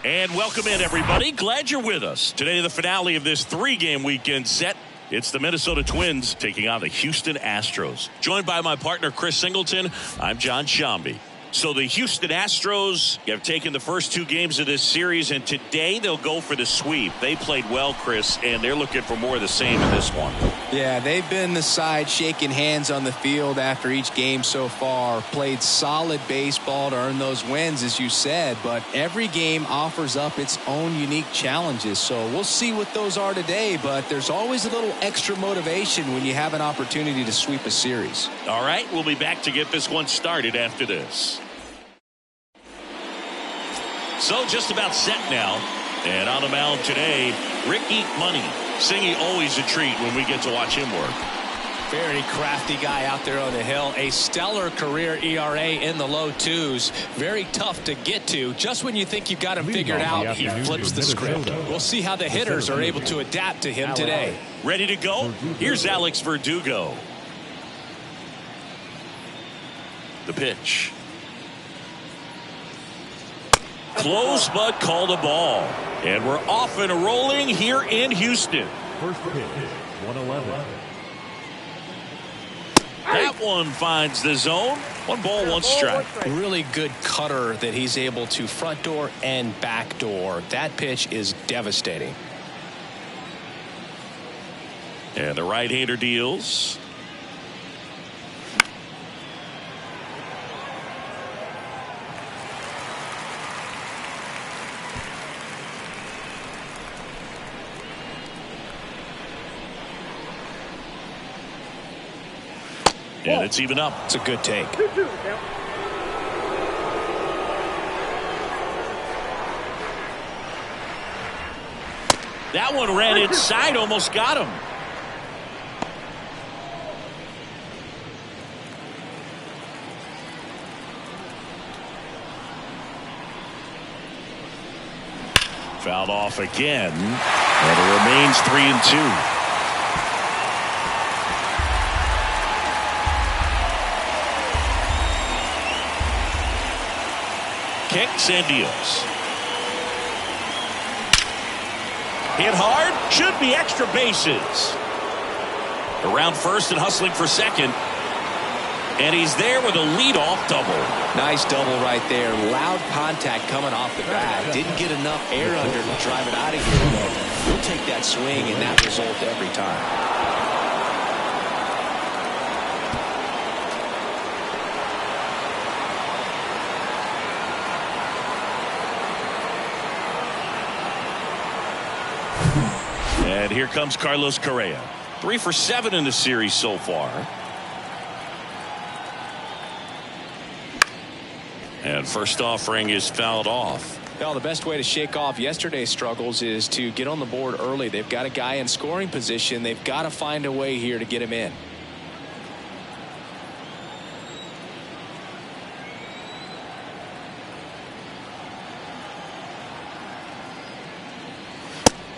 And welcome in, everybody. Glad you're with us. Today, the finale of this 3-game weekend set. It's the Minnesota Twins taking on the Houston Astros. Joined by my partner, Chris Singleton, I'm John Shambi. So the Houston Astros have taken the first 2 games of this series, and today they'll go for the sweep. They played well, Chris, and they're looking for more of the same in this one. Yeah, they've been the side shaking hands on the field after each game so far. Played solid baseball to earn those wins, as you said, but every game offers up its own unique challenges. So we'll see what those are today, but there's always a little extra motivation when you have an opportunity to sweep a series. All right, we'll be back to get this one started after this. So just about set now. And on the mound today, Ricky Money. Singy, always a treat when we get to watch him work. Very crafty guy out there on the hill. A stellar career ERA in the low 2s. Very tough to get to. Just when you think you've got him figured out, he flips the script. We'll see how the hitters are able to adapt to him today. Ready to go? Here's Alex Verdugo. The pitch. Close, but called a ball. And we're off and rolling here in Houston. First pitch, 111. That one finds the zone. 1 ball, 1 strike. Really good cutter that he's able to front door and back door. That pitch is devastating. And the right-hander deals. And it's even up. It's a good take. That one ran inside, almost got him. Fouled off again, and it remains 3-2. Kicks and deals. Hit hard, should be extra bases. Around first and hustling for second. And he's there with a leadoff double. Nice double right there. Loud contact coming off the bat. Didn't get enough air under to drive it out of here. He'll take that swing and that result every time. And here comes Carlos Correa. 3 for 7 in the series so far. And first offering is fouled off. Well, the best way to shake off yesterday's struggles is to get on the board early. They've got a guy in scoring position. They've got to find a way here to get him in.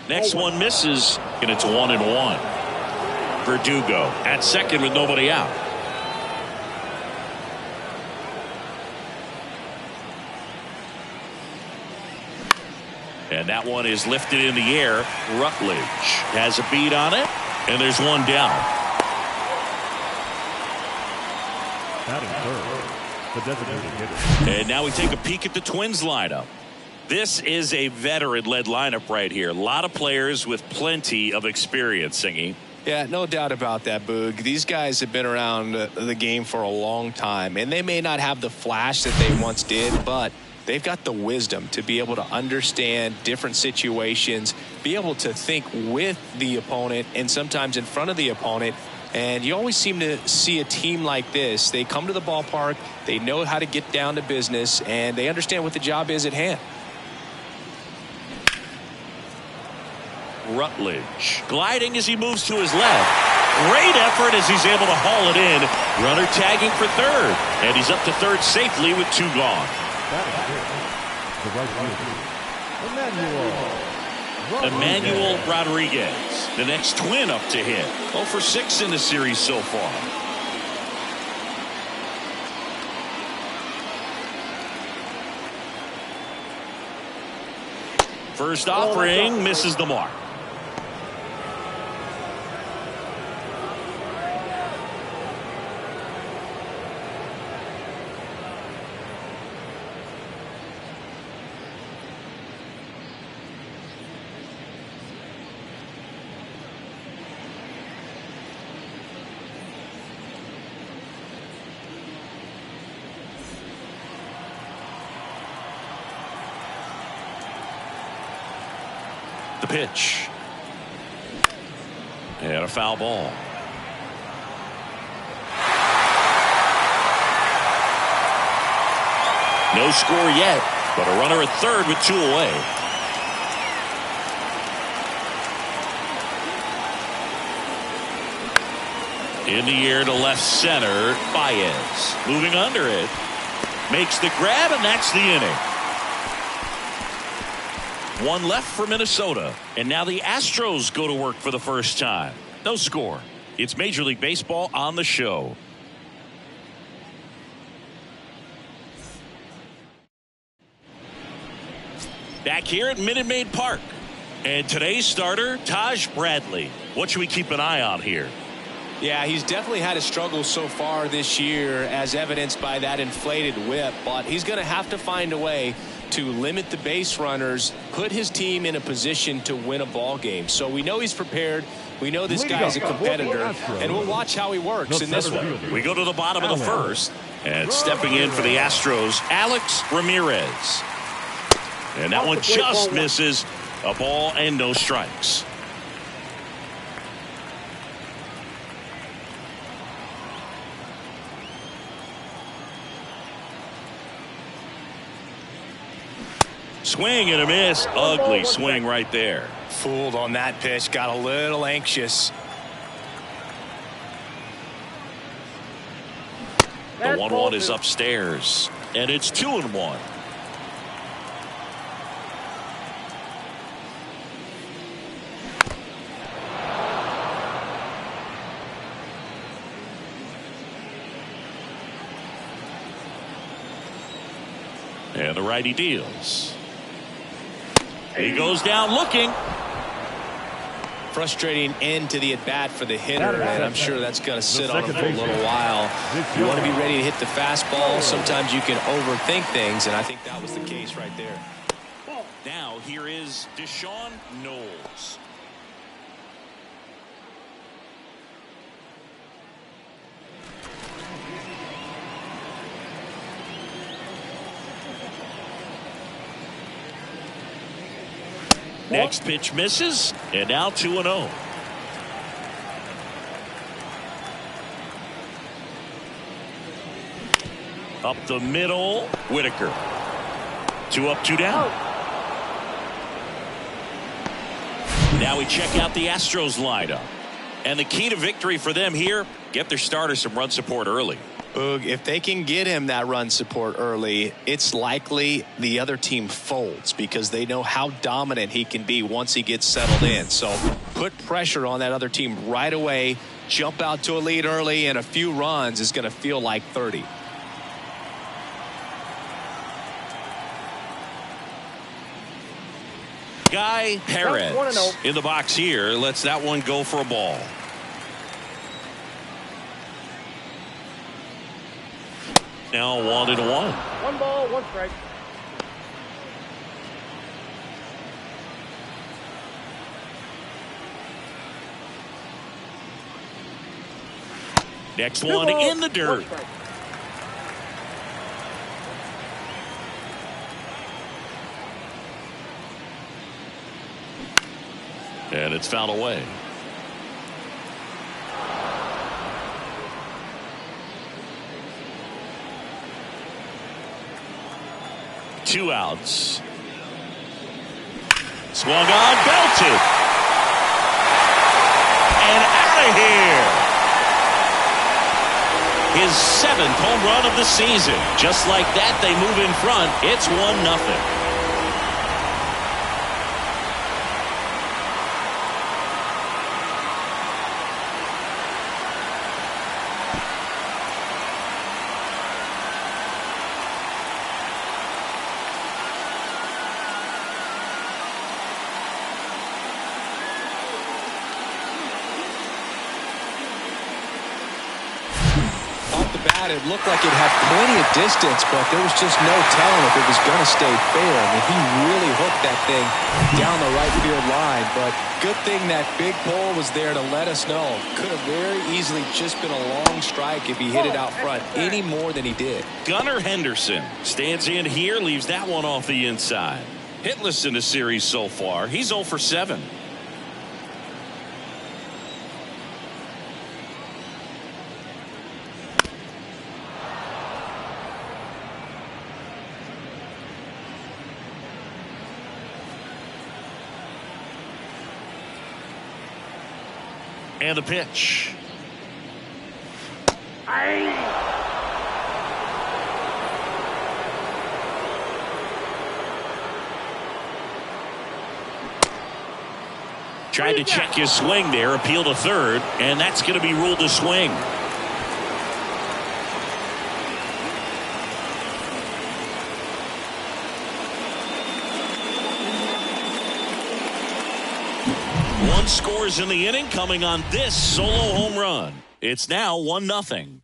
Next one misses, and it's 1-1. Verdugo at second with nobody out. And that one is lifted in the air. Rutledge has a beat on it, and there's one down. Batting third, the designated hitter. And now we take a peek at the Twins lineup. This is a veteran-led lineup right here. A lot of players with plenty of experience, Singy. Yeah, no doubt about that, Boog. These guys have been around the game for a long time, and they may not have the flash that they once did, but they've got the wisdom to be able to understand different situations, be able to think with the opponent and sometimes in front of the opponent. And you always seem to see a team like this. They come to the ballpark, they know how to get down to business, and they understand what the job is at hand. Rutledge gliding as he moves to his left. Great effort as he's able to haul it in. Runner tagging for third, and he's up to third safely with 2 gone. The right fielder, Emmanuel Rodriguez, the next Twin up to hit. 0 for 6 in the series so far. First offering misses the mark. The pitch. And a foul ball. No score yet, but a runner at third with 2 away. In the air to left center, Baez. Moving under it. Makes the grab, and that's the inning. 1 left for Minnesota. And now the Astros go to work for the first time. No score. It's Major League Baseball on the show. Back here at Minute Maid Park. And today's starter, Taj Bradley. What should we keep an eye on here? Yeah, he's definitely had a struggle so far this year, as evidenced by that inflated whip. But he's going to have to find a way to limit the base runners, put his team in a position to win a ball game. So we know he's prepared. We know this guy's a competitor, and we'll watch how he works in this one. We go to the bottom of the first, and stepping in for the Astros, Alex Ramirez. And that one just misses. A ball and no strikes. Swing and a miss. Ugly swing right there. Fooled on that pitch. Got a little anxious. The 1-1 is upstairs, and it's 2-1. And the righty deals. He goes down looking. Frustrating end to the at-bat for the hitter, and I'm sure that's going to sit on him for a little while. You want to be ready to hit the fastball. Sometimes you can overthink things, and I think that was the case right there. Now here is Deshaun Knowles. Next pitch misses, and now 2-0. Up the middle, Whitaker. 2 up, 2 down. Now we check out the Astros lineup. And the key to victory for them here, get their starter some run support early. Boog, if they can get him that run support early, it's likely the other team folds because they know how dominant he can be once he gets settled in. So put pressure on that other team right away. Jump out to a lead early, and a few runs is going to feel like 30. Guy Perez in the box here lets that one go for a ball. Now 1-1. 1 ball, 1 strike. Next one in the dirt. And it's fouled away. Two outs. Swung on, belted. And out of here. His 7th home run of the season. Just like that, they move in front. It's 1-0. bat, it looked like it had plenty of distance, but there was just no telling if it was going to stay fair. I mean, he really hooked that thing down the right field line, but good thing that big pole was there to let us know. Could have very easily just been a long strike if he hit it out front any more than he did. Gunnar Henderson stands in here, leaves that one off the inside. Hitless in the series so far. He's 0 for 7. And the pitch. Tried to check his swing there, appeal to third, and that's going to be ruled a swing. One scores in the inning coming on this solo home run. It's now 1-0.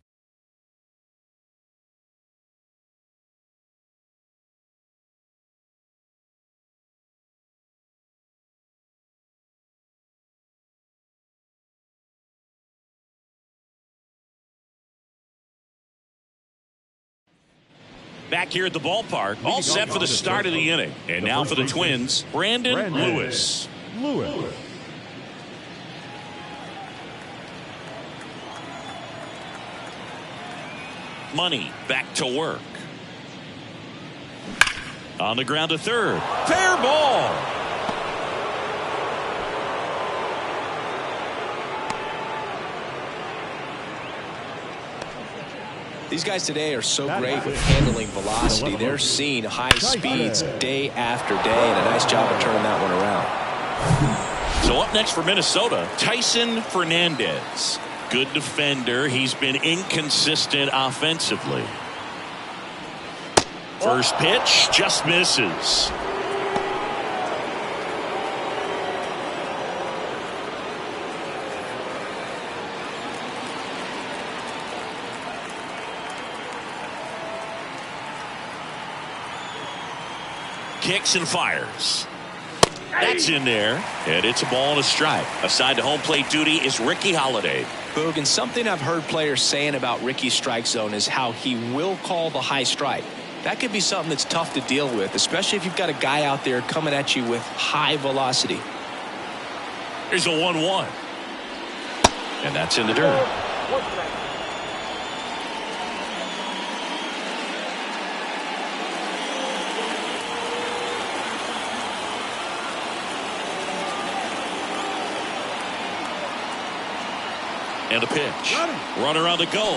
Back here at the ballpark, all set for the start of the inning. And now for the Twins, Brandon Lewis. Money back to work. On the ground to third. Fair ball. These guys today are so great with handling velocity. They're seeing high speeds day after day, and a nice job of turning that one around. So up next for Minnesota, Tyson Fernandez. Good defender. He's been inconsistent offensively. First pitch just misses. Kicks and fires. That's in there, and it's a ball and a strike. Assigned to home plate duty is Ricky Holiday. Boog, and something I've heard players saying about Ricky's strike zone is how he will call the high strike. That could be something that's tough to deal with, especially if you've got a guy out there coming at you with high velocity. Here's a 1-1. And that's in the dirt. And a pitch. Runner on the go.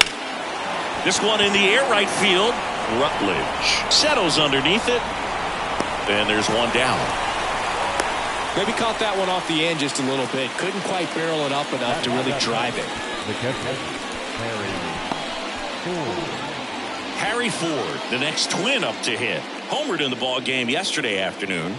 This one in the air right field. Rutledge settles underneath it. And there's one down. Maybe caught that one off the end just a little bit. Couldn't quite barrel it up enough to really drive it. The catcher, Harry Ford, the next Twin up to hit. Homered in the ball game yesterday afternoon.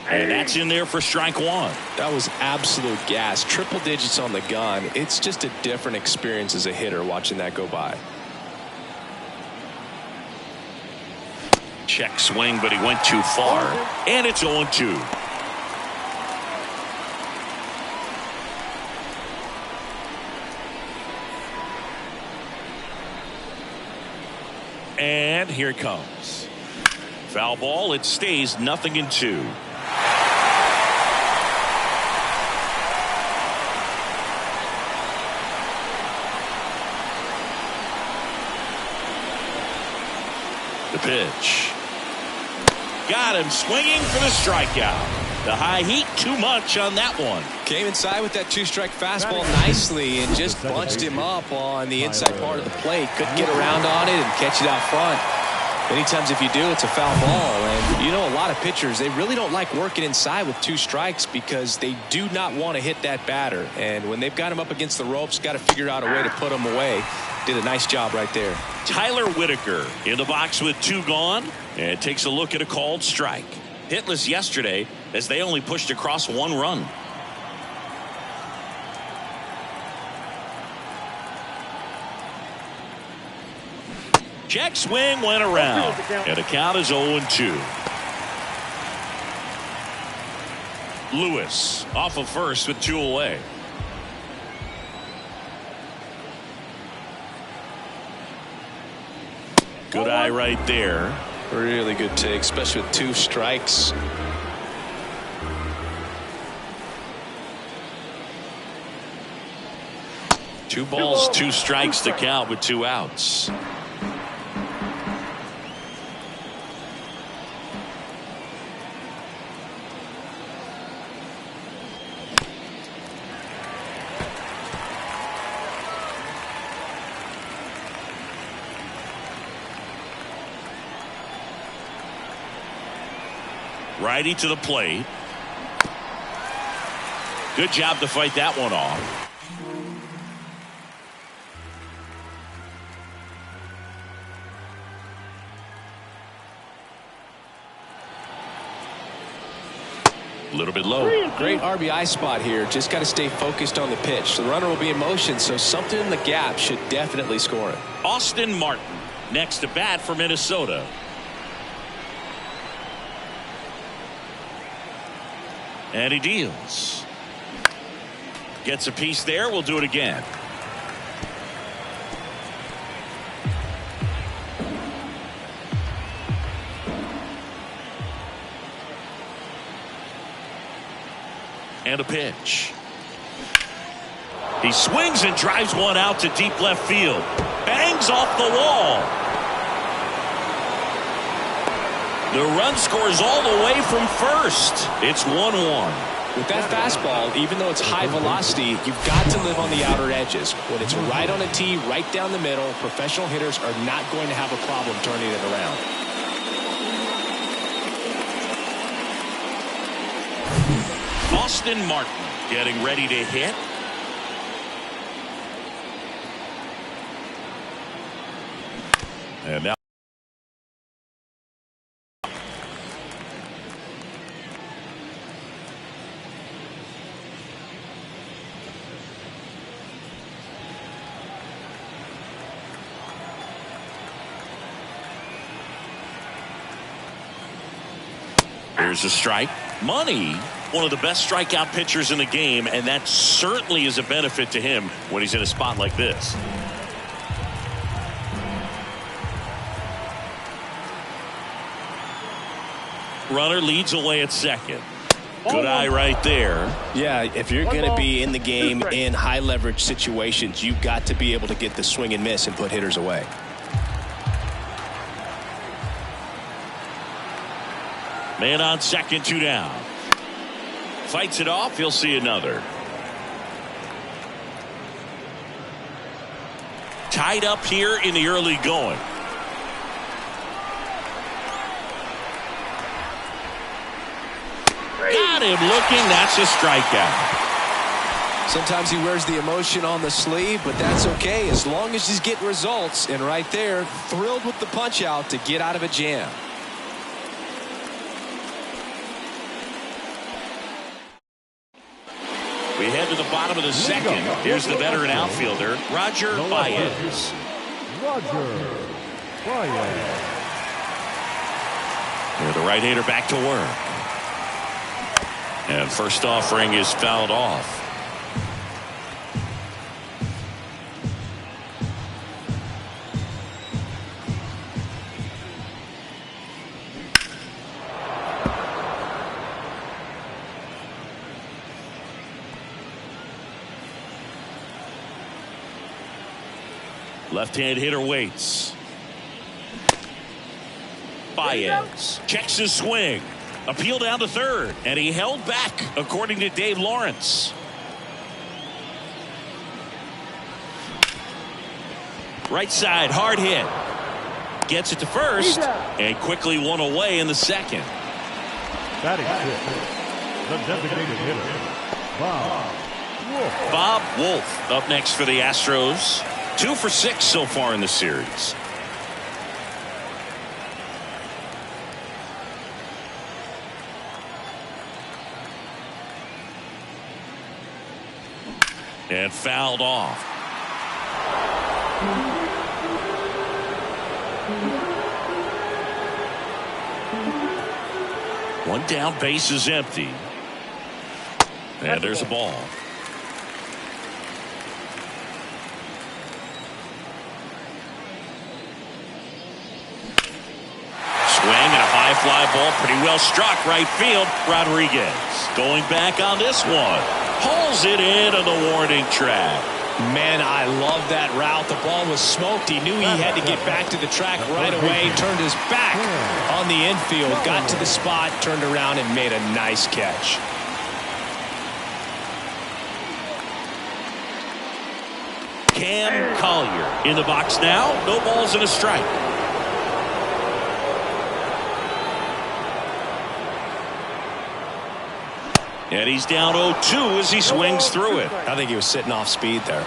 And that's in there for strike one. That was absolute gas. Triple digits on the gun. It's just a different experience as a hitter watching that go by. Check swing, but he went too far. And it's 0-2. And here it comes. Foul ball. It stays 0-2. The pitch. Got him swinging for the strikeout. The high heat, too much on that one. Came inside with that two-strike fastball nicely and just bunched him up on the inside part of the plate. Couldn't get around on it and catch it out front. Many times if you do, it's a foul ball. And you know, a lot of pitchers, they really don't like working inside with two strikes because they do not want to hit that batter. And when they've got him up against the ropes, got to figure out a way to put him away. Did a nice job right there. Tyler Whitaker in the box with two gone and takes a look at a called strike. hitless yesterday as they only pushed across 1 run. Check swing went around, and the count is 0-2. Lewis off of first with 2 away. Good eye right there. Really good take, especially with 2 strikes. Two balls, 2 strikes to count with 2 outs. Righty to the plate. Good job to fight that one off. A little bit low. Great RBI spot here. Just got to stay focused on the pitch. The runner will be in motion, so something in the gap should definitely score it. Austin Martin next to bat for Minnesota. And he deals. Gets a piece there. We'll do it again. And a pitch. He swings and drives one out to deep left field. Bangs off the wall. The run scores all the way from first. It's 1-1. With that fastball, even though it's high velocity, you've got to live on the outer edges. When it's right on a tee, right down the middle, professional hitters are not going to have a problem turning it around. Austin Martin getting ready to hit. And now here's a strike. Money, one of the best strikeout pitchers in the game, and that certainly is a benefit to him when he's in a spot like this. Runner leads away at second. Good eye right there. Yeah, if you're going to be in the game in high leverage situations, you've got to be able to get the swing and miss and put hitters away. Man on second, 2 down. Fights it off. He'll see another. Tied up here in the early going. Got him looking. That's a strikeout. Sometimes he wears the emotion on the sleeve, but that's okay as long as he's getting results. And right there, thrilled with the punch out to get out of a jam. We head to the bottom of the second. Here's the veteran outfielder, Roger Baez. Roger Baez. And the right-hander back to work. And first offering is fouled off. Left-hand hitter waits. Baez checks his swing. Appeal down to third, and he held back, according to Dave Lawrence. Right side, hard hit. Gets it to first, and quickly one away in the second. Batting fifth, the designated hitter, Bob Wolf. Bob Wolf up next for the Astros. 2 for 6 so far in the series. And fouled off. One down, base is empty. And there's a ball. Swing and a high fly ball, pretty well struck right field. Rodriguez going back on this one. Hauls it into the warning track. Man, I love that route. The ball was smoked. He knew he had to get back to the track right away. Turned his back on the infield. Got to the spot, turned around, and made a nice catch. Cam Collier in the box now. No balls and a strike. And he's down 0-2 as he swings through it. I think he was sitting off speed there.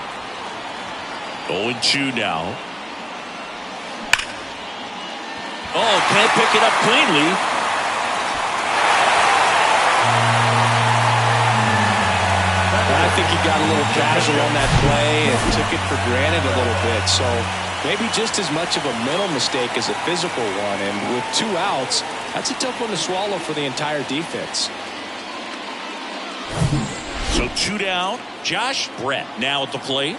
0-2 now. Oh, can't pick it up cleanly. I think he got a little casual on that play and took it for granted a little bit. So maybe just as much of a mental mistake as a physical one. And with 2 outs, that's a tough one to swallow for the entire defense. So 2 down. Josh Brett now at the plate.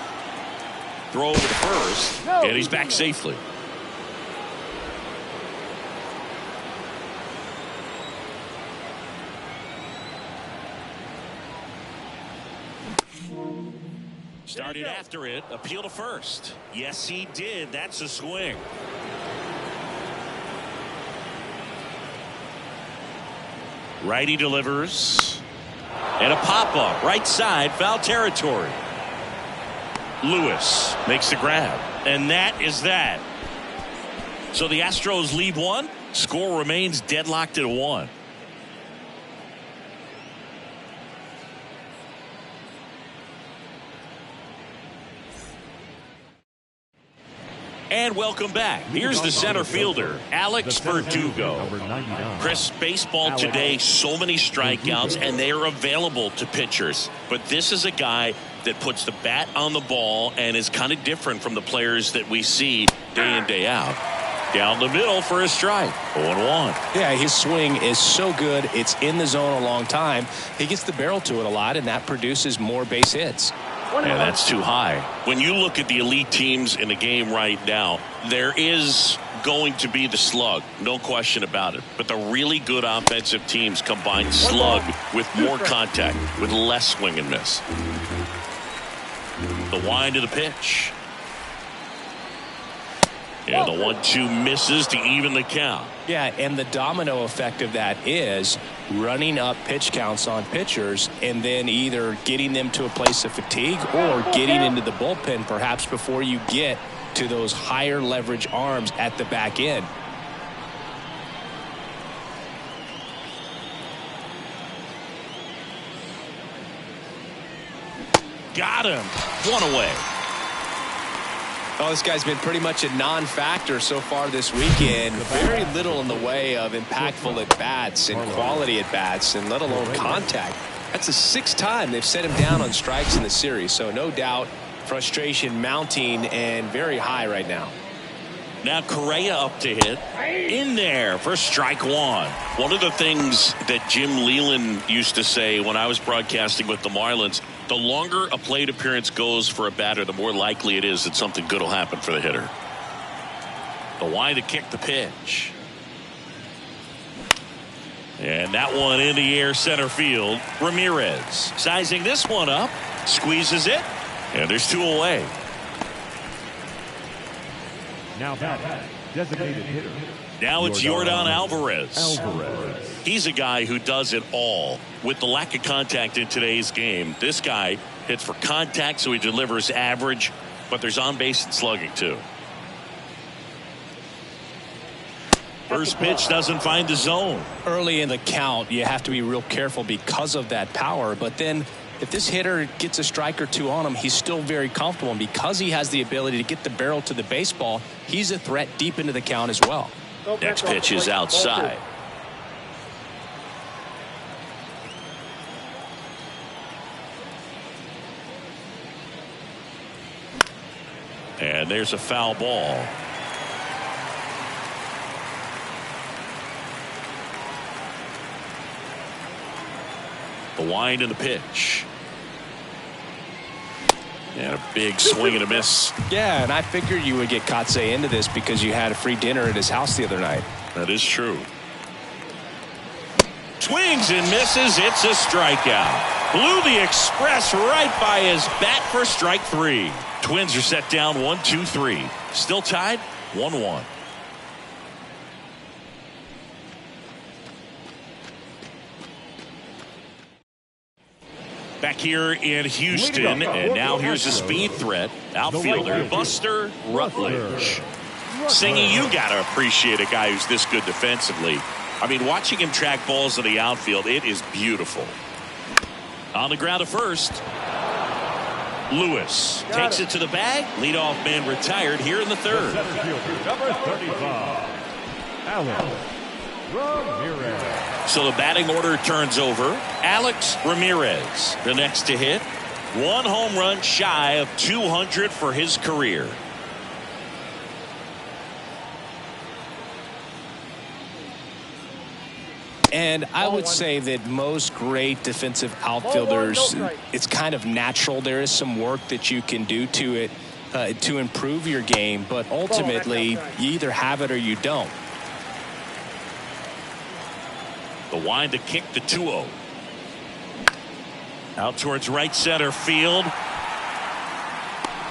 Throw over to first. And he's back safely. Started after it. Appeal to first. Yes, he did. That's a swing. Righty delivers. And a pop-up. Right side. Foul territory. Lewis makes the grab. And that is that. So the Astros lead 1. Score remains deadlocked at 1. And welcome back. Here's the center fielder, Alex Verdugo. Chris, baseball today, so many strikeouts, and they are available to pitchers. But this is a guy that puts the bat on the ball and is kind of different from the players that we see day in, day out. Down the middle for a strike. 0-1. Yeah, his swing is so good. It's in the zone a long time. He gets the barrel to it a lot, and that produces more base hits. And that's too high. When you look at the elite teams in the game right now, there is going to be the slug, no question about it. But the really good offensive teams combine slug with more contact, with less swing and miss. The wind of the pitch. And the 1-2 misses to even the count. Yeah, and the domino effect of that is running up pitch counts on pitchers and then either getting them to a place of fatigue or getting into the bullpen perhaps before you get to those higher leverage arms at the back end. Got him. 1 away. Oh, this guy's been pretty much a non-factor so far this weekend. Very little in the way of impactful at-bats and quality at-bats, and let alone contact. That's the 6th time they've set him down on strikes in the series. So no doubt frustration mounting and very high right now. Now Correa up to hit. In there for strike 1. One of the things that Jim Leland used to say when I was broadcasting with the Marlins, the longer a plate appearance goes for a batter, the more likely it is that something good will happen for the hitter. The wind to kick the pitch. And that one in the air center field. Ramirez sizing this one up. Squeezes it. And there's 2 away. Now batting, designated hitter. Now it's Yordan Alvarez. He's a guy who does it all. With the lack of contact in today's game, this guy hits for contact, so he delivers average, but there's on base and slugging too. First pitch doesn't find the zone. Early in the count, you have to be real careful because of that power, but then if this hitter gets a strike or 2 on him, he's still very comfortable. And because he has the ability to get the barrel to the baseball, he's a threat deep into the count as well. Next pitch is outside. And there's a foul ball. The wind and the pitch. And a big swing and a miss. Yeah, and I figured you would get Kotsay into this because you had a free dinner at his house the other night. That is true. Swings and misses. It's a strikeout. Blew the express right by his bat for strike 3. Twins are set down 1-2-3. Still tied 1-1. Back here in Houston, and now here's a speed threat. Outfielder Buster Rutledge. Singy, you got to appreciate a guy who's this good defensively. I mean, watching him track balls in the outfield, it is beautiful. On the ground at first. Lewis takes it to the bag. Leadoff man retired here in the third. Number 35, Alex Ramirez. So the batting order turns over. Alex Ramirez, the next to hit. 1 home run shy of 200 for his career. And I would say that most great defensive outfielders, it's kind of natural. There is some work that you can do to it to improve your game, but ultimately you either have it or you don't. The wind to kick the 2-0. Out towards right center field.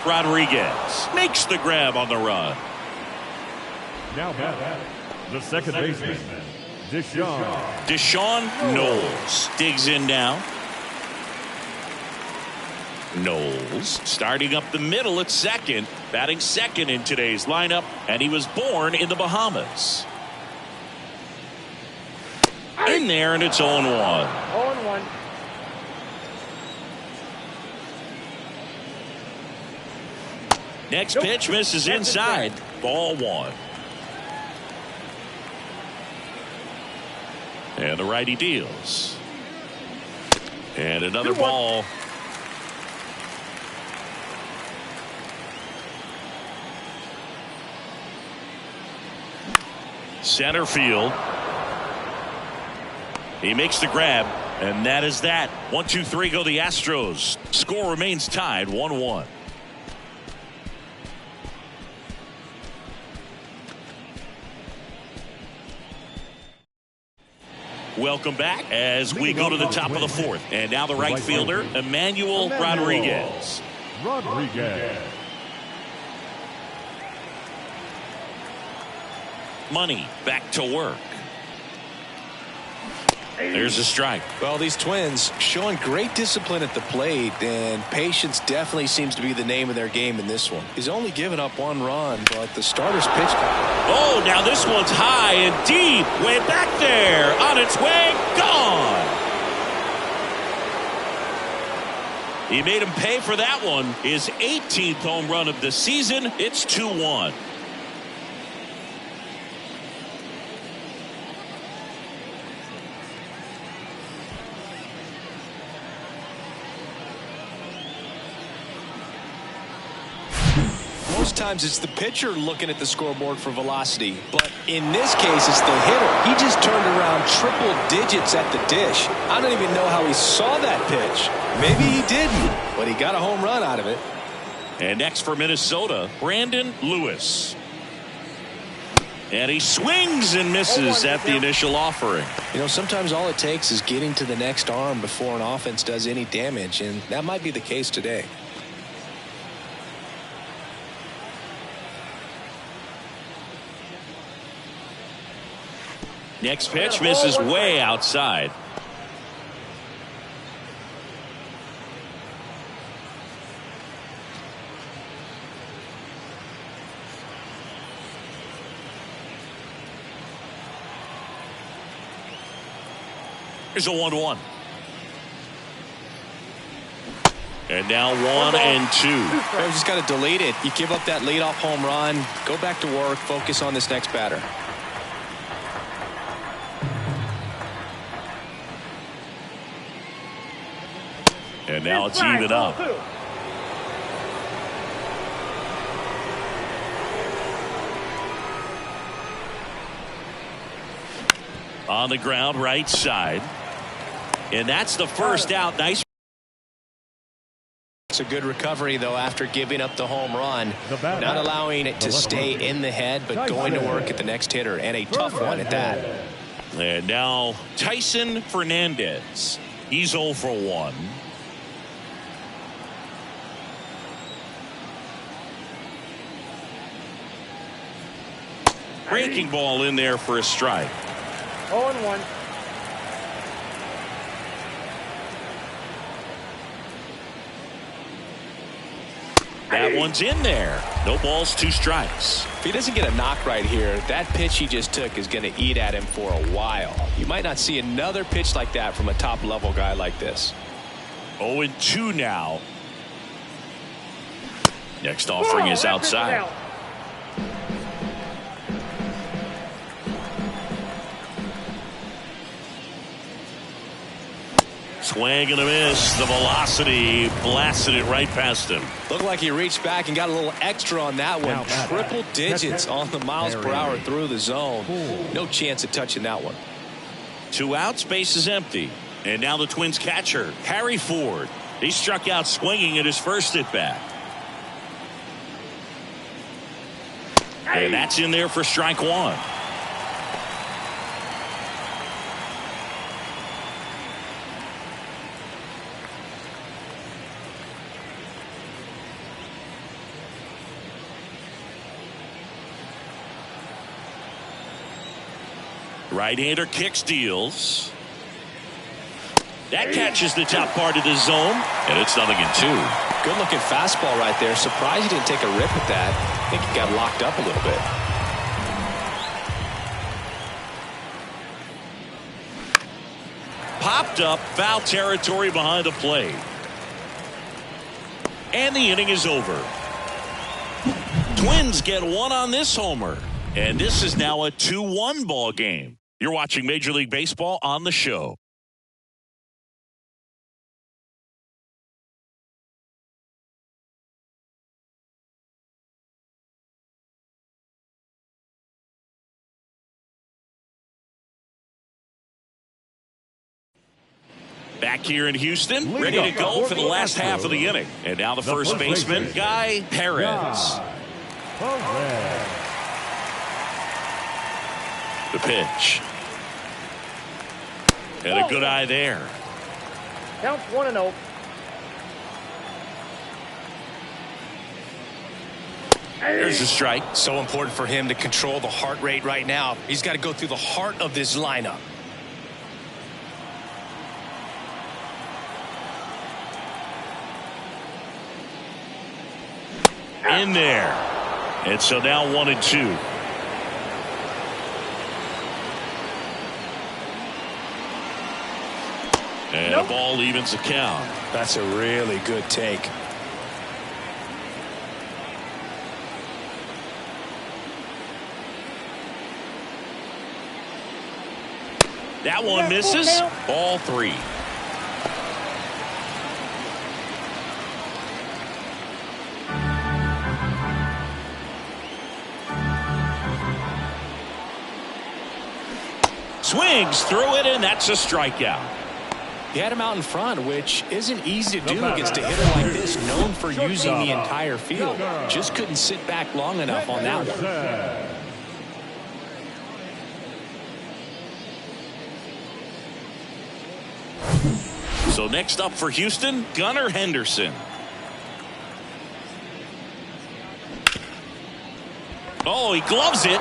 Rodriguez makes the grab on the run. Now back, the second baseman, Deshaun Knowles digs in now. Knowles starting up the middle at second, batting second in today's lineup, and he was born in the Bahamas. In there, and it's 0-1. 0-1. Next pitch misses inside. Ball 1. And the righty deals. And another ball. Center field. He makes the grab, and that is that. 1-2-3 go the Astros. Score remains tied 1-1. Welcome back as we go to the top of the fourth. And now the right fielder, Emmanuel Rodriguez. Money back to work. There's a strike. Well, these Twins showing great discipline at the plate, and patience definitely seems to be the name of their game in this one. He's only given up 1 run, but the starter's pitch. Oh, now this one's high and deep. Way back there. On its way. Gone. He made him pay for that one. His 18th home run of the season. It's 2-1. Most times it's the pitcher looking at the scoreboard for velocity, but in this case it's the hitter. He just turned around triple digits at the dish. I don't even know how he saw that pitch. Maybe he didn't, but he got a home run out of it. And next for Minnesota, Brandon Lewis. And he swings and misses at the initial offering. You know, sometimes all it takes is getting to the next arm before an offense does any damage, and that might be the case today. Next pitch misses way outside. Here's a 1-1. And now 1-2. You just got to delete it. You give up that leadoff home run, go back to work, focus on this next batter. And now it's even up. On the ground, right side. And that's the first out. Nice. It's a good recovery, though, after giving up the home run. Not allowing it to stay in the head, but going to work at the next hitter, and a tough one at that. And now Tyson Fernandez. He's 0 for 1. Breaking ball in there for a strike. 0-1. That one's in there. No balls, 2 strikes. If he doesn't get a knock right here, that pitch he just took is going to eat at him for a while. You might not see another pitch like that from a top-level guy like this. 0-2 now. Next offering is outside. Swing and a miss. The velocity blasted it right past him. Looked like he reached back and got a little extra on that one. Triple digits on the miles per hour through the zone. No chance of touching that one. 2 outs, base is empty. And now the Twins catcher, Harry Ford. He struck out swinging at his first at bat. And that's in there for strike 1. Right-hander kicks, deals. That catches the top part of the zone, and it's 0-2. Good-looking fastball right there. Surprised he didn't take a rip at that. I think he got locked up a little bit. Popped up, foul territory behind the plate. And the inning is over. Twins get 1 on this homer. And this is now a 2-1 ball game. You're watching Major League Baseball on the show. Back here in Houston, ready to go for the last half of the inning. And now the first baseman, Guy Perez. The pitch. And a good eye there. Counts 1-0. There's a strike. So important for him to control the heart rate right now. He's got to go through the heart of this lineup. In there. And so now 1-2. And a ball evens the count. That's a really good take. That one misses. Ball 3. Swings through it, and that's a strikeout. He had him out in front, which isn't easy to do against a hitter like this, known for using the entire field. Just couldn't sit back long enough on that one. So next up for Houston, Gunnar Henderson. Oh, he gloves it.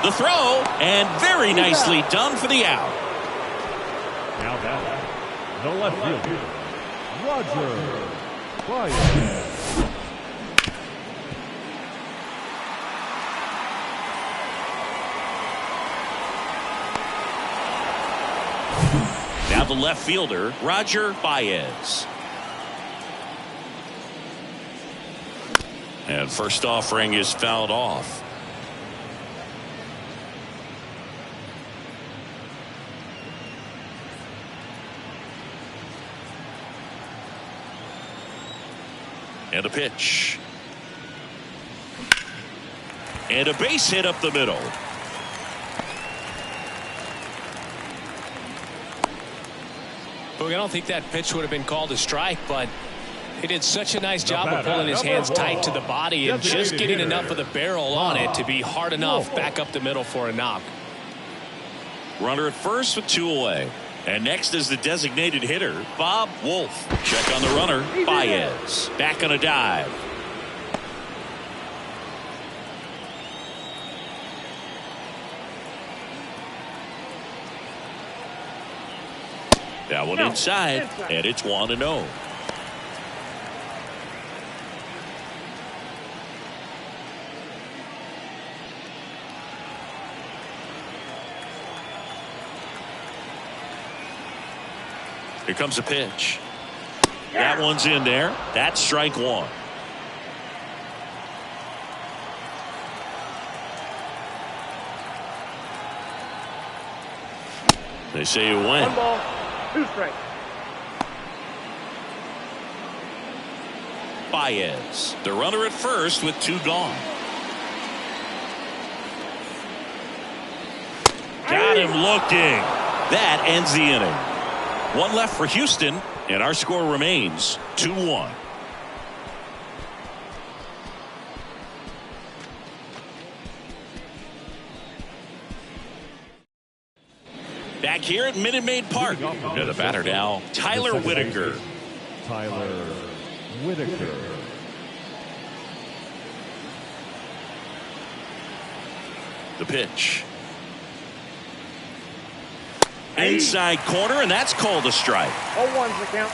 The throw, and very nicely done for the out. Now batting, the left fielder, Roger Bryant. Now the left fielder, Roger Baez. And first offering is fouled off. And a pitch. And a base hit up the middle. Boog, I don't think that pitch would have been called a strike, but he did such a nice job of pulling his hands tight to the body and just getting enough of the barrel on it to be hard enough back up the middle for a knock. Runner at first with 2 away. And next is the designated hitter, Bob Wolf. Check on the runner, Baez. Back on a dive. That one inside, and it's 1-0. Here comes a pitch. That one's in there. That's strike 1. They say you win. 1 ball, 2 strikes. Baez, the runner at first with 2 gone. Got him looking. That ends the inning. 1 left for Houston, and our score remains 2-1. Back here at Minute Maid Park. The batter now, Tyler Whitaker. Tyler Whitaker. The pitch. Inside corner, and that's called a strike. 0-1's the count.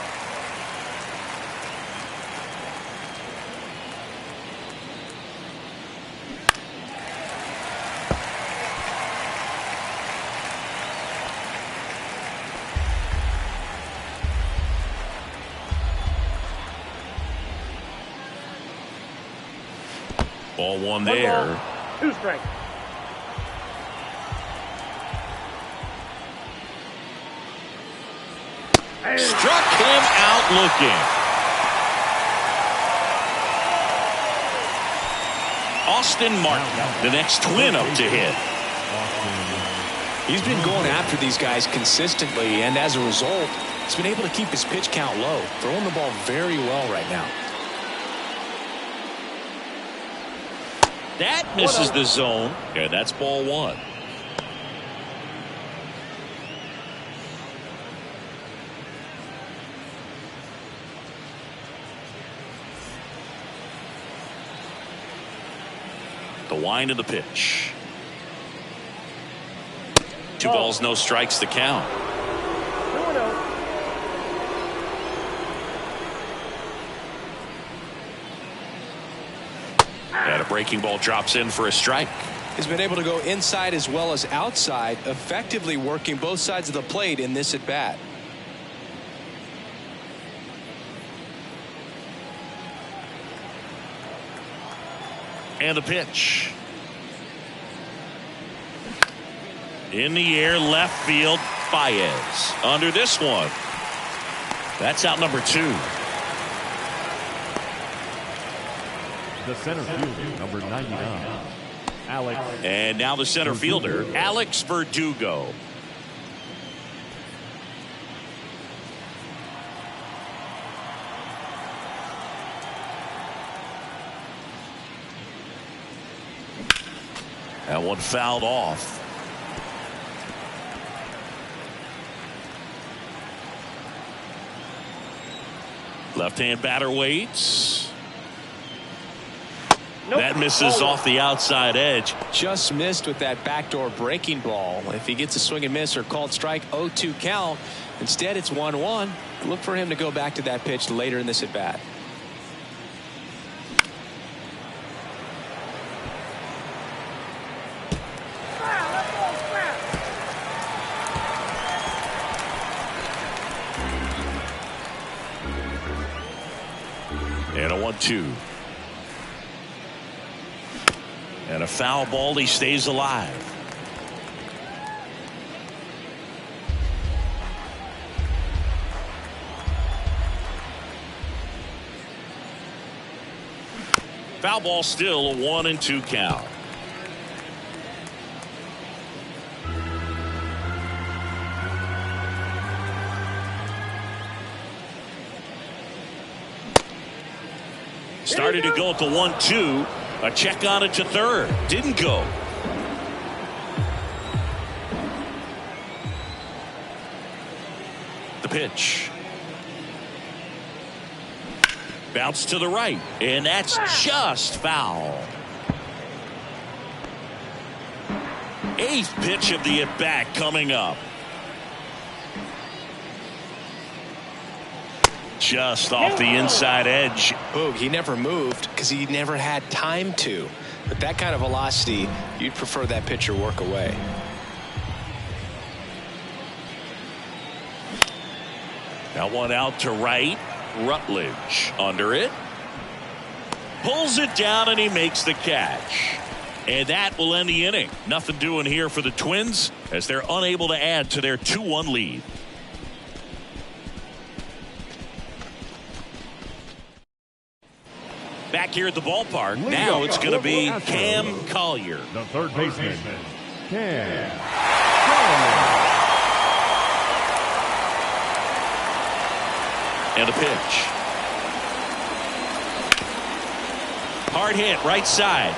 Ball 1 1 there. ball, 2 strikes. Struck him out looking. Austin Martin, the next Twin up to hit. He's been going after these guys consistently, and as a result, he's been able to keep his pitch count low, throwing the ball very well right now. That misses the zone, and that's ball 1. The wind of the pitch. 2 balls, no strikes to count. 2-0. And a breaking ball drops in for a strike. He's been able to go inside as well as outside, effectively working both sides of the plate in this at bat. And the pitch. In the air, left field, Baez. Under this one. That's out number 2. The center fielder, number 99, Alex. And now the center fielder, Alex Verdugo. That one fouled off. Left-hand batter waits. Nope. That misses off the outside edge. Just missed with that backdoor breaking ball. If he gets a swing and miss or called strike, 0-2 count. Instead, it's 1-1. Look for him to go back to that pitch later in this at bat. And a 1-2. And a foul ball. He stays alive. Foul ball, still a 1-2 count. Started to go at the 1-2. A check on it to third. Didn't go. The pitch. Bounce to the right. And that's just foul. Eighth pitch of the at-bat coming up. Just off the inside edge. Boog, he never moved because he never had time to. But that kind of velocity, you'd prefer that pitcher work away. That one out to right. Rutledge under it. Pulls it down and he makes the catch. And that will end the inning. Nothing doing here for the Twins as they're unable to add to their 2-1 lead. Back here at the ballpark. Now it's going to be Cam Collier. The third baseman, Cam. And a pitch. Hard hit right side.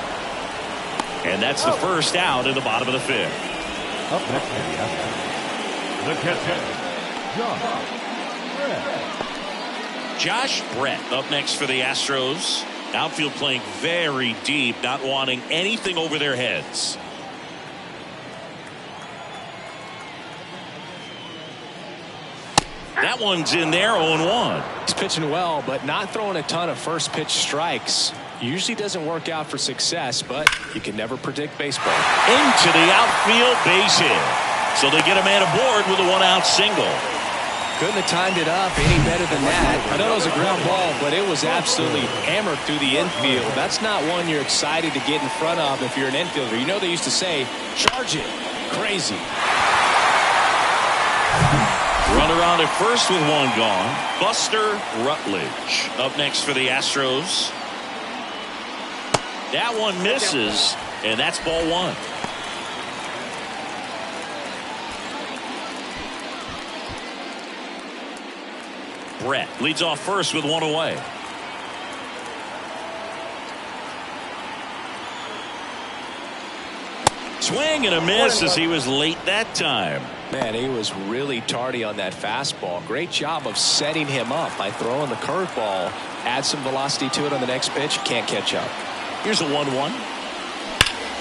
And that's the first out in the bottom of the fifth. Up next, the catcher, Josh Brett up next for the Astros. Outfield playing very deep, not wanting anything over their heads. That one's in there, 0-1. He's pitching well, but not throwing a ton of first pitch strikes. Usually doesn't work out for success, but you can never predict baseball. Into the outfield, base hit. So they get a man aboard with a one-out single. Couldn't have timed it up any better than that. I know it was a ground ball, but it was absolutely hammered through the infield. That's not one you're excited to get in front of if you're an infielder. You know they used to say, charge it. Crazy. Runner on at first with one gone. Buster Rutledge up next for the Astros. That one misses, and that's ball one. Brett leads off first with one away. Swing and a miss as he was late that time. Man, he was really tardy on that fastball. Great job of setting him up by throwing the curveball. Add some velocity to it on the next pitch. Can't catch up. Here's a 1-1.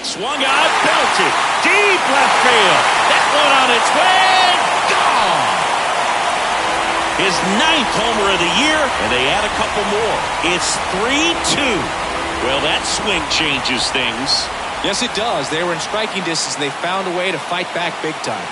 Swung out, belted. Deep left field. That one on its way. Gone. His 9th homer of the year, and they add a couple more. It's 3-2. Well, that swing changes things. Yes, it does. They were in striking distance, and they found a way to fight back big time.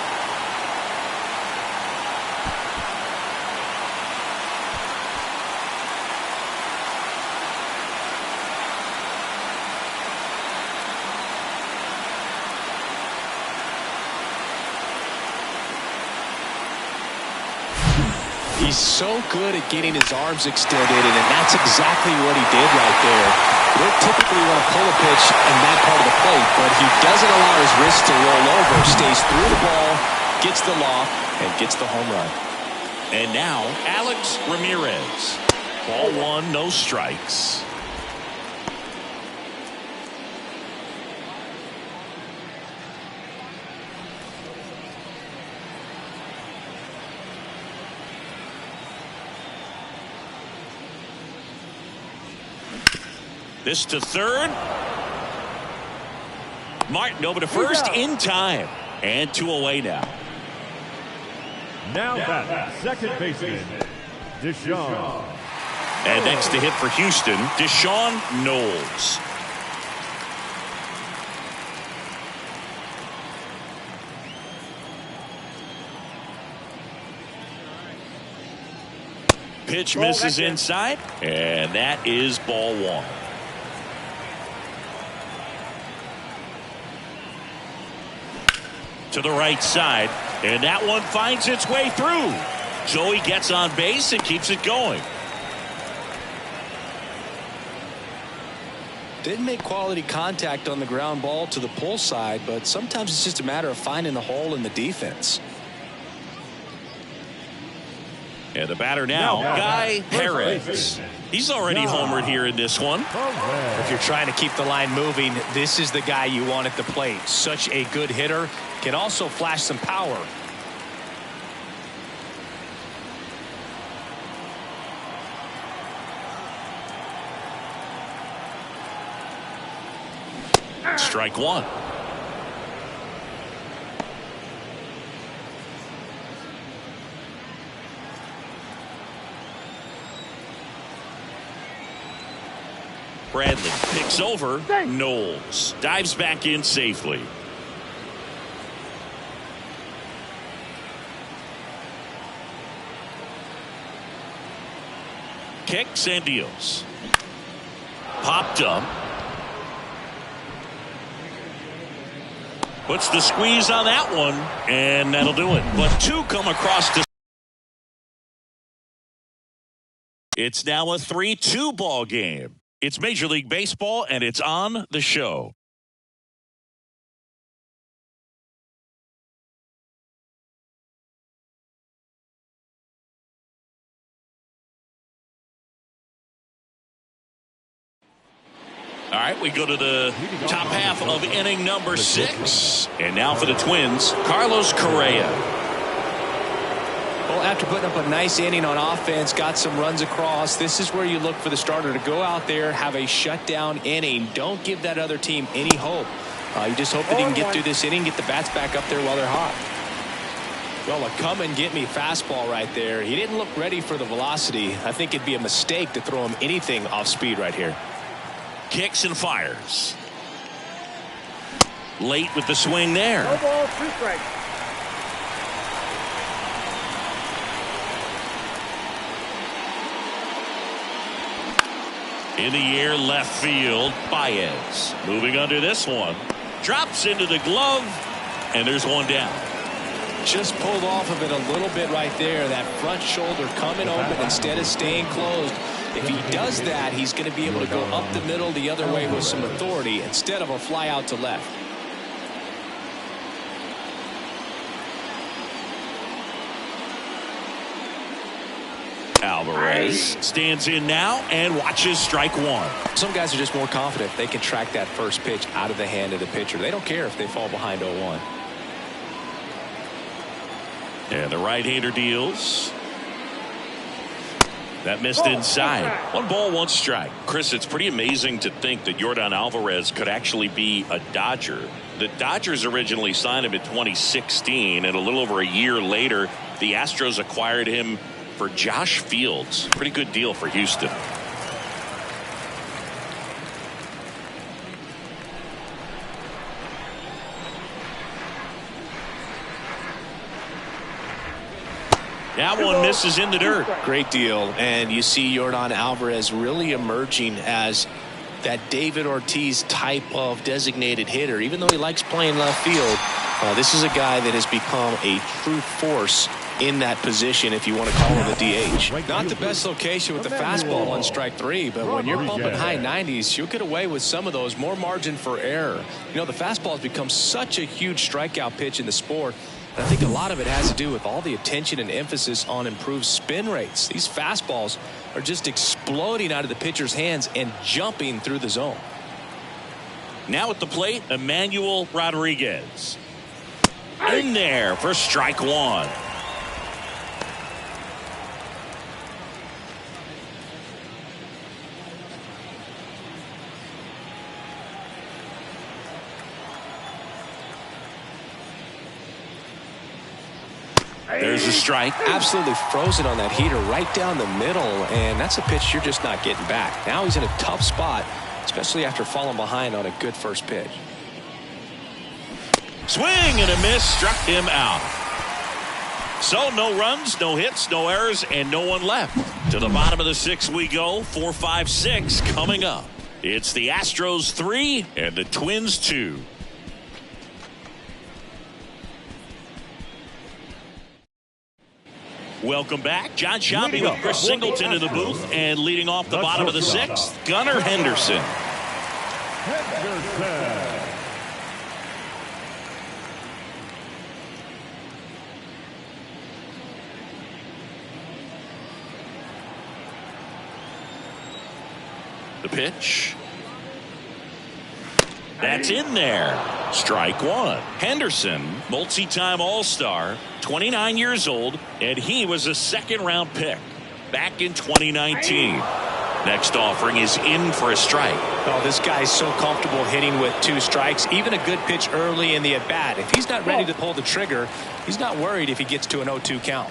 He's so good at getting his arms extended, and that's exactly what he did right there. You don't typically want to pull a pitch in that part of the plate, but he doesn't allow his wrist to roll over, stays through the ball, gets the loft, and gets the home run. And now, Alex Ramirez. Ball one, no strikes. This to third. Martin over to first in time. And 2 away now. Now back, second baseman, Deshaun. And next to hit for Houston, Deshaun Knowles. Pitch misses inside, and that is ball one. To the right side, and that one finds its way through. So he gets on base and keeps it going. Didn't make quality contact on the ground ball to the pull side, but sometimes it's just a matter of finding the hole in the defense. And the batter now, Guy Harris. He's already homered here in this one. If you're trying to keep the line moving, this is the guy you want at the plate. Such a good hitter. Can also flash some power. Strike one. Bradley picks over Knowles. Dives back in safely. Kicks and deals. Popped up. Puts the squeeze on that one, and that'll do it. But two come across to. It's now a 3-2 ball game. It's Major League Baseball, and it's on the show. All right, we go to the top half of inning number 6. And now for the Twins, Carlos Correa. Well, after putting up a nice inning on offense, got some runs across, this is where you look for the starter to go out there, have a shutdown inning. Don't give that other team any hope. You just hope that he can get through this inning, get the bats back up there while they're hot. Well, a come and get me fastball right there. He didn't look ready for the velocity. I think it'd be a mistake to throw him anything off speed right here. Kicks and fires. Late with the swing there. No ball, 2 strikes. In the air, left field, Baez. Moving under this one. Drops into the glove, and there's one down. Just pulled off of it a little bit right there. That front shoulder coming open instead of staying closed. If he does that, he's going to be able to go up the middle the other way with some authority instead of a fly out to left. Alvarez stands in now and watches strike one. Some guys are just more confident they can track that first pitch out of the hand of the pitcher. They don't care if they fall behind 0-1. And the right-hander deals. That missed inside. 1 ball, 1 strike. Chris, it's pretty amazing to think that Yordan Alvarez could actually be a Dodger. The Dodgers originally signed him in 2016, and a little over a year later, the Astros acquired him for Josh Fields. Pretty good deal for Houston. That one misses in the dirt. Great deal. And you see Yordan Alvarez really emerging as that David Ortiz type of designated hitter. Even though he likes playing left field, this is a guy that has become a true force in that position, if you want to call him a DH. Not the best location with the fastball on strike 3, but when you're pumping high 90s, you'll get away with some of those. More margin for error. You know, the fastball has become such a huge strikeout pitch in the sport. And I think a lot of it has to do with all the attention and emphasis on improved spin rates. These fastballs are just exploding out of the pitcher's hands and jumping through the zone. Now at the plate, Emmanuel Rodriguez. In there for strike 1. There's a strike. Absolutely frozen on that heater right down the middle, and that's a pitch you're just not getting back. Now he's in a tough spot, especially after falling behind on a good first pitch. Swing and a miss, struck him out. So no runs, no hits, no errors, and no one left. To the bottom of the 6th we go. 4, 5, 6 coming up. It's the Astros 3 and the Twins 2. Welcome back. John Shelby with Chris Singleton in the booth, and leading off the bottom of the 6th, Gunnar Henderson. The pitch. That's in there. Strike one. Henderson, multi-time All-Star, 29 years old, and he was a second-round pick back in 2019. Next offering is in for a strike. Oh, this guy's so comfortable hitting with 2 strikes. Even a good pitch early in the at-bat. If he's not ready to pull the trigger, he's not worried if he gets to an 0-2 count.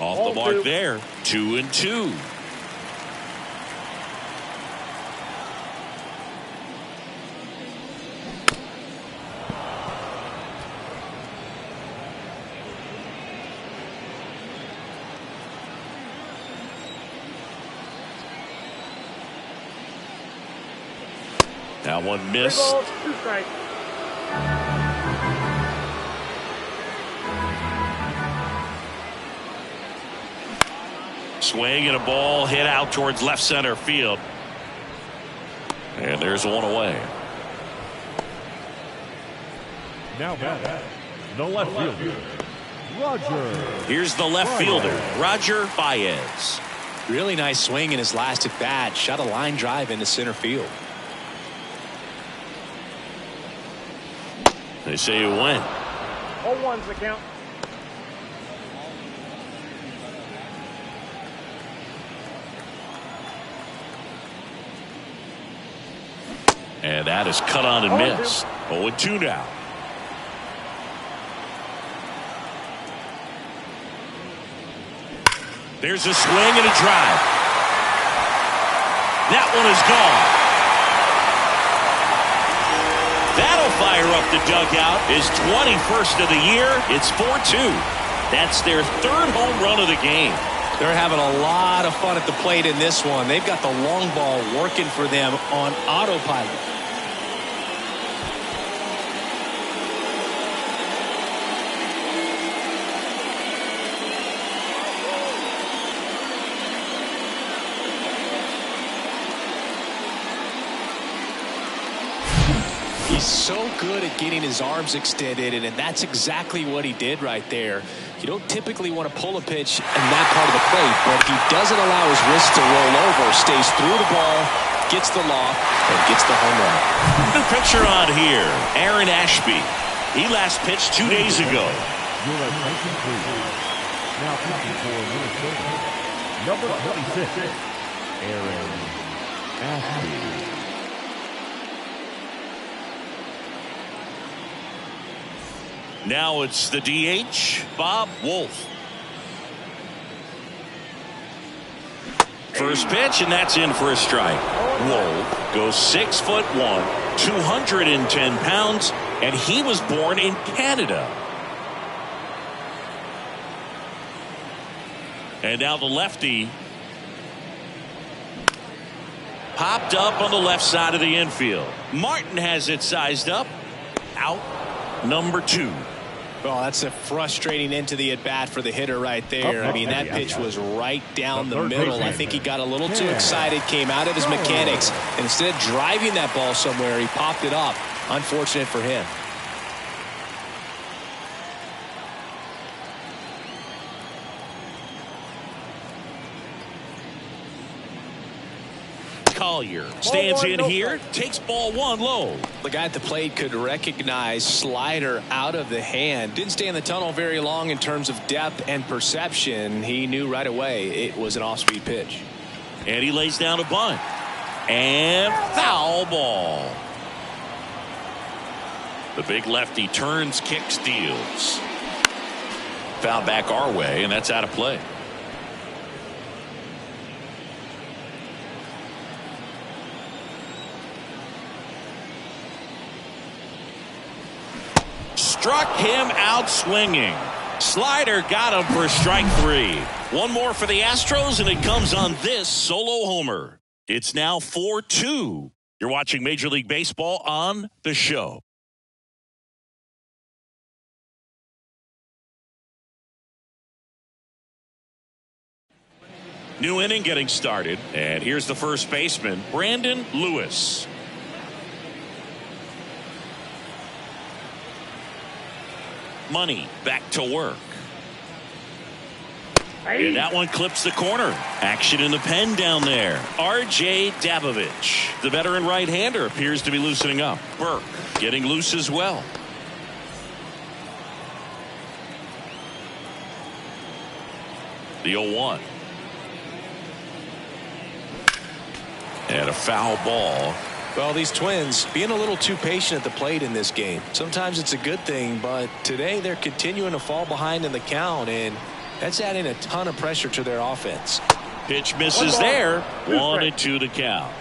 Off the mark there. 2-2. That one missed. 3 balls, 2 strikes. Swing and a ball hit out towards left center field. And there's one away. Now back, the left fielder, Roger. Here's the left fielder, Roger Baez. Really nice swing in his last at-bat. Shot a line drive into center field. They say it went. 0-1's the count. And that is cut on and missed. 0-2 now. There's a swing and a drive. That one is gone. That'll fire up the dugout. His 21st of the year. It's 4-2. That's their 3rd home run of the game. They're having a lot of fun at the plate in this one. They've got the long ball working for them on autopilot. He's so good at getting his arms extended, and that's exactly what he did right there. You don't typically want to pull a pitch in that part of the plate, but he doesn't allow his wrist to roll over, stays through the ball, gets the loft, and gets the home run. The picture on here, Aaron Ashby. He last pitched 2 days ago. Now pitching for Minnesota, number 26, Aaron Ashby. Now it's the DH, Bob Wolf. First pitch, and that's in for a strike. Wolf goes 6'1", 210 pounds, and he was born in Canada. And now the lefty popped up on the left side of the infield. Martin has it sized up. Out number 2. Well, that's a frustrating end to the at-bat for the hitter right there. I mean, that pitch was right down the middle. I think he got a little too excited, came out of his mechanics, and instead of driving that ball somewhere, he popped it up. Unfortunate for him. Collier stands in here, takes ball 1 low. The guy at the plate could recognize slider out of the hand. Didn't stay in the tunnel very long in terms of depth and perception. He knew right away it was an off-speed pitch. And he lays down a bunt. And foul ball. The big lefty turns, kicks, deals. Foul back our way, and that's out of play. Struck him out swinging. Slider got him for strike 3. One more for the Astros, and it comes on this solo homer. It's now 4-2. You're watching Major League Baseball on The Show. New inning getting started. And here's the first baseman, Brandon Lewis. Money back to work. And that one clips the corner. Action in the pen down there. R.J. Dabovich. The veteran right-hander appears to be loosening up. Burke getting loose as well. The 0-1. And a foul ball. Well, these Twins being a little too patient at the plate in this game. Sometimes it's a good thing, but today they're continuing to fall behind in the count, and that's adding a ton of pressure to their offense. Pitch misses there. 1-2 to count.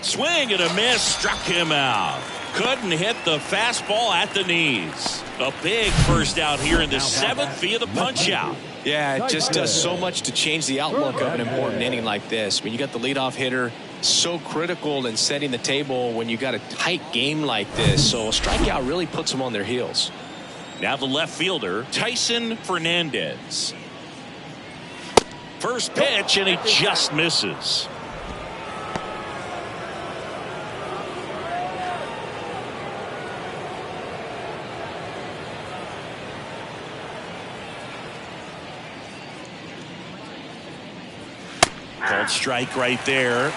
Swing and a miss. Struck him out. Couldn't hit the fastball at the knees. A big first out here in the 7th via the punch out. Yeah, it just does so much to change the outlook of an important inning like this. When you got the leadoff hitter, so critical in setting the table when you got a tight game like this. So a strikeout really puts them on their heels. Now the left fielder, Tyson Fernandez. First pitch, and he just misses. Called strike right there.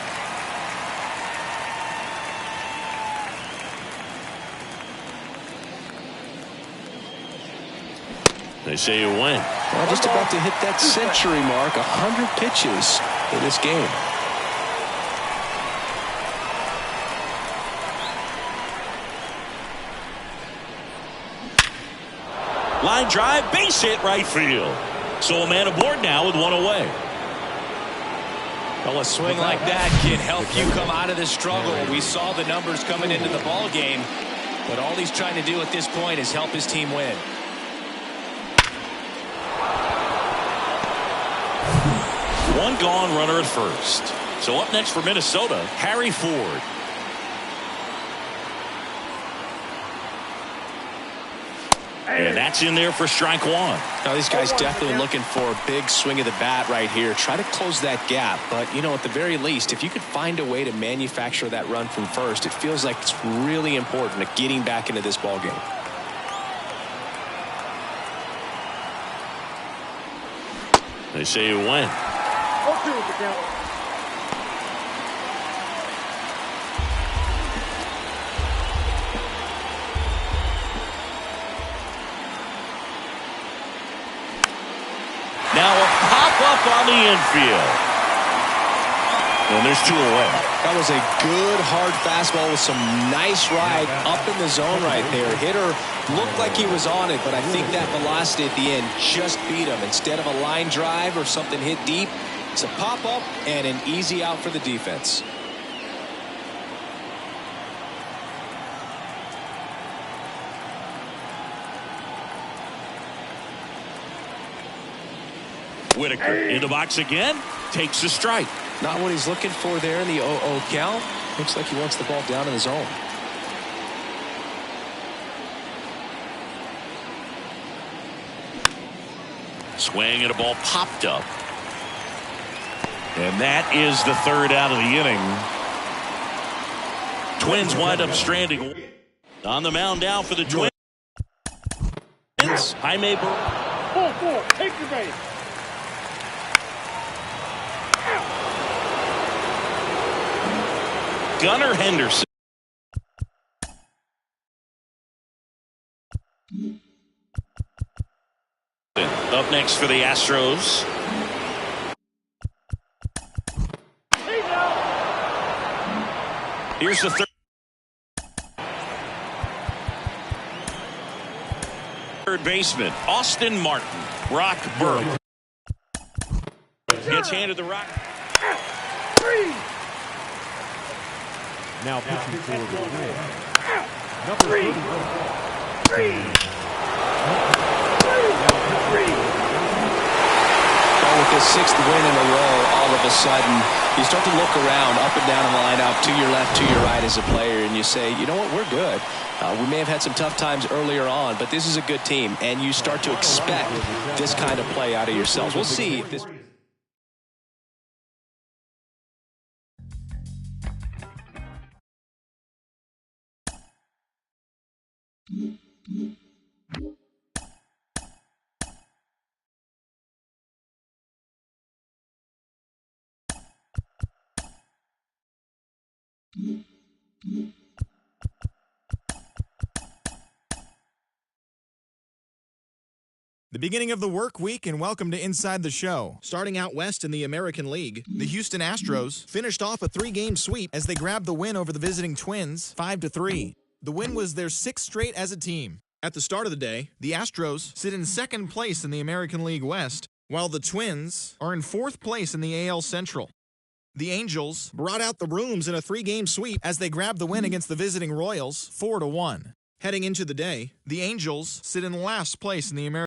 They say you win. Well, just about to hit that century mark. 100 pitches in this game. Line drive, base hit, right field. So a man aboard now with one away. Well, a swing like that can help you come out of this struggle. We saw the numbers coming into the ball game, but all he's trying to do at this point is help his team win. One gone, runner at first. So up next for Minnesota, Harry Ford. And that's in there for strike one. Now these guys definitely looking for a big swing of the bat right here. Try to close that gap. But, you know, at the very least, if you could find a way to manufacture that run from first, it feels like it's really important to getting back into this ball game. They say you win. 0-2 is the count. Now a pop-up on the infield. And there's two away. That was a good, hard fastball with some nice ride up in the zone right there. Hitter looked like he was on it, but I think that velocity at the end just beat him. Instead of a line drive or something hit deep, it's a pop-up and an easy out for the defense. Whitaker in the box again, takes a strike. Not what he's looking for there in the 0-0 count. Looks like he wants the ball down in the zone. Swing and a ball popped up. And that is the third out of the inning. Twins wind up stranding on the mound now for the Twins. Jaime Burke. 4-4, take your base. Gunnar Henderson. Up next for the Astros. Here's the third baseman, Austin Martin. Brock Burke gets handed the rock. Now pitching for the Twins, number 31. With a 6th win in a row, all of a sudden, you start to look around, up and down the lineup, to your left, to your right as a player, and you say, you know what, we're good. We may have had some tough times earlier on, but this is a good team, and you start to expect this kind of play out of yourselves. We'll see if this... The beginning of the work week, and welcome to Inside the Show. Starting out west in the American League, the Houston Astros finished off a 3-game sweep as they grabbed the win over the visiting Twins 5-3. The win was their 6th straight as a team. At the start of the day, the Astros sit in 2nd place in the American League West, while the Twins are in 4th place in the AL Central. The Angels brought out the rooms in a 3-game sweep as they grabbed the win against the visiting Royals 4-1. Heading into the day, the Angels sit in last place in the American